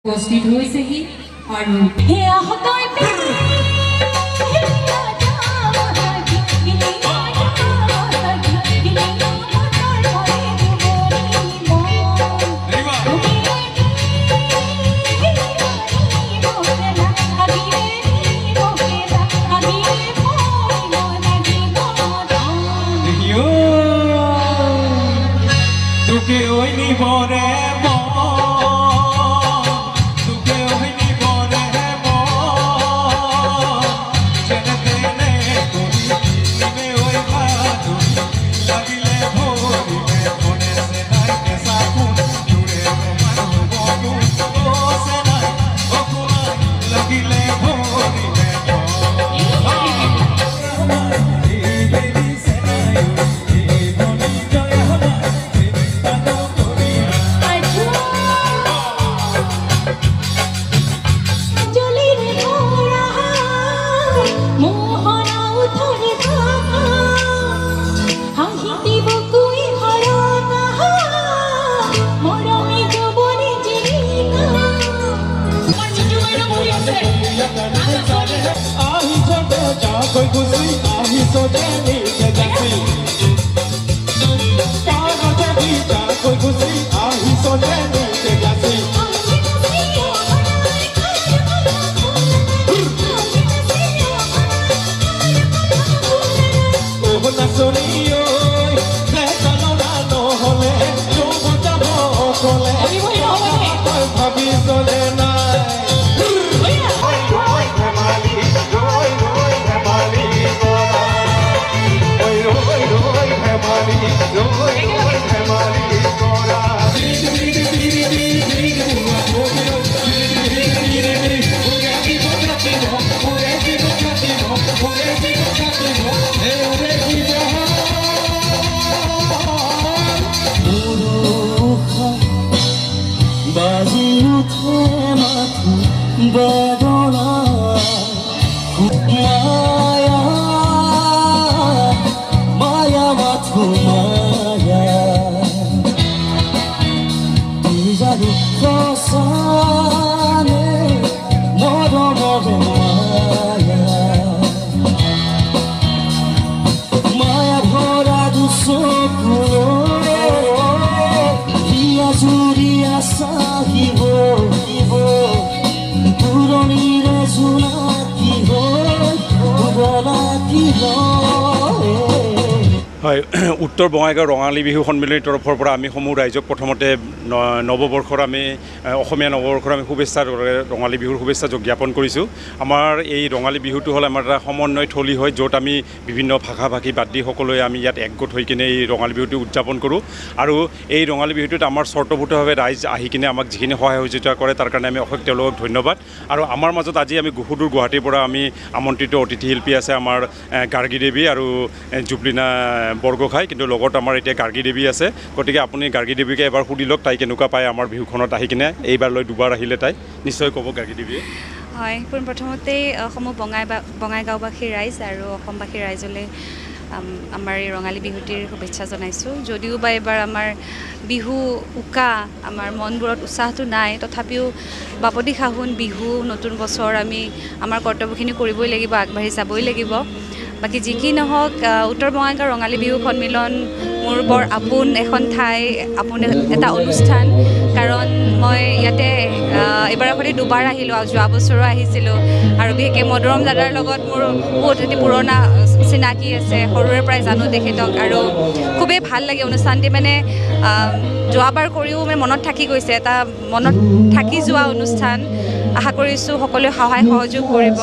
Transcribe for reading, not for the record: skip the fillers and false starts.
উপস্থিত হৈছেহি আৰু হয় উত্তৰ বঙাইগাঁও ৰঙালী বিহু সন্মিলনীৰ তৰফৰ পৰা আমি সমূহ ৰাইজক প্ৰথমতে নৱবৰ্ষৰ আমি অসমীয়া নৱবৰ্ষৰ আমি শুভেচ্ছা ৰঙালী বিহুৰ শুভেচ্ছা জ্ঞাপন কৰিছোঁ। আমাৰ এই ৰঙালী বিহুটো হ'ল আমাৰ এটা সমন্বয় থলী হয়, য'ত আমি বিভিন্ন ভাষা ভাষী বাদ দি সকলোৱে আমি ইয়াত একগোট হৈ কিনে এই ৰঙালী বিহুটো উদযাপন কৰোঁ। আৰু এই ৰঙালী বিহুটোত আমাৰ স্বতঃস্ফূৰ্তভাৱে ৰাইজ আহি কিনে আমাক যিখিনি সহায় সহযোগিতা কৰে তাৰ কাৰণে আমি অশেষ তেওঁলোকক ধন্যবাদ। আৰু আমাৰ মাজত আজি আমি সুদূৰ গুৱাহাটীৰ পৰা আমি আমন্ত্ৰিত অতিথি শিল্পী আছে আমাৰ গাৰ্গী দেৱী আৰু জুবলিনা বৰগোহাঁই, কিন্তু লগত আমাৰ এতিয়া গাৰ্গী দেৱী আছে। গতিকে আপুনি গাৰ্গী দেৱীকে এবাৰ সুধি লওক তাই কেনেকুৱা পায় আমাৰ বিহুখনত আহি কিনে। এইবাৰলৈ দুবাৰ আহিলে তাই নিশ্চয় ক'ব গাৰ্গী দেৱীয়ে। হয়, পোনপ্ৰথমতেই সমূহ বঙাইগাঁওবাসীৰ ৰাইজ আৰু অসমবাসীৰ ৰাইজলৈ আমাৰ এই ৰঙালী বিহুটিৰ শুভেচ্ছা জনাইছোঁ। যদিও বা এইবাৰ আমাৰ বিহু উকা, আমাৰ মনবোৰত উৎসাহটো নাই, তথাপিও বাপতি সাহোন বিহু নতুন বছৰ আমি আমাৰ কৰ্তব্যখিনি কৰিবই লাগিব, আগবাঢ়ি যাবই লাগিব। বাকী যি কি নহওক, উত্তৰ বঙাইগাঁও ৰঙালী বিহু সন্মিলন মোৰ বৰ আপোন এখন ঠাই, আপোন এটা অনুষ্ঠান। কাৰণ মই ইয়াতে এইবাৰৰ সৈতে দুবাৰ আহিলোঁ, আৰু যোৱা বছৰো আহিছিলোঁ। আৰু বিশেষকৈ মদৰম দাদাৰ লগত মোৰ বহুত এটি পুৰণা চিনাকি আছে, সৰুৰে পৰাই জানো তেখেতক। আৰু খুবেই ভাল লাগে অনুষ্ঠানটি, মানে যোৱাবাৰ কৰিও মানে মনত থাকি গৈছে, এটা মনত থাকি যোৱা অনুষ্ঠান। আশা কৰিছোঁ সকলোৱে সহায় সহযোগ কৰিব।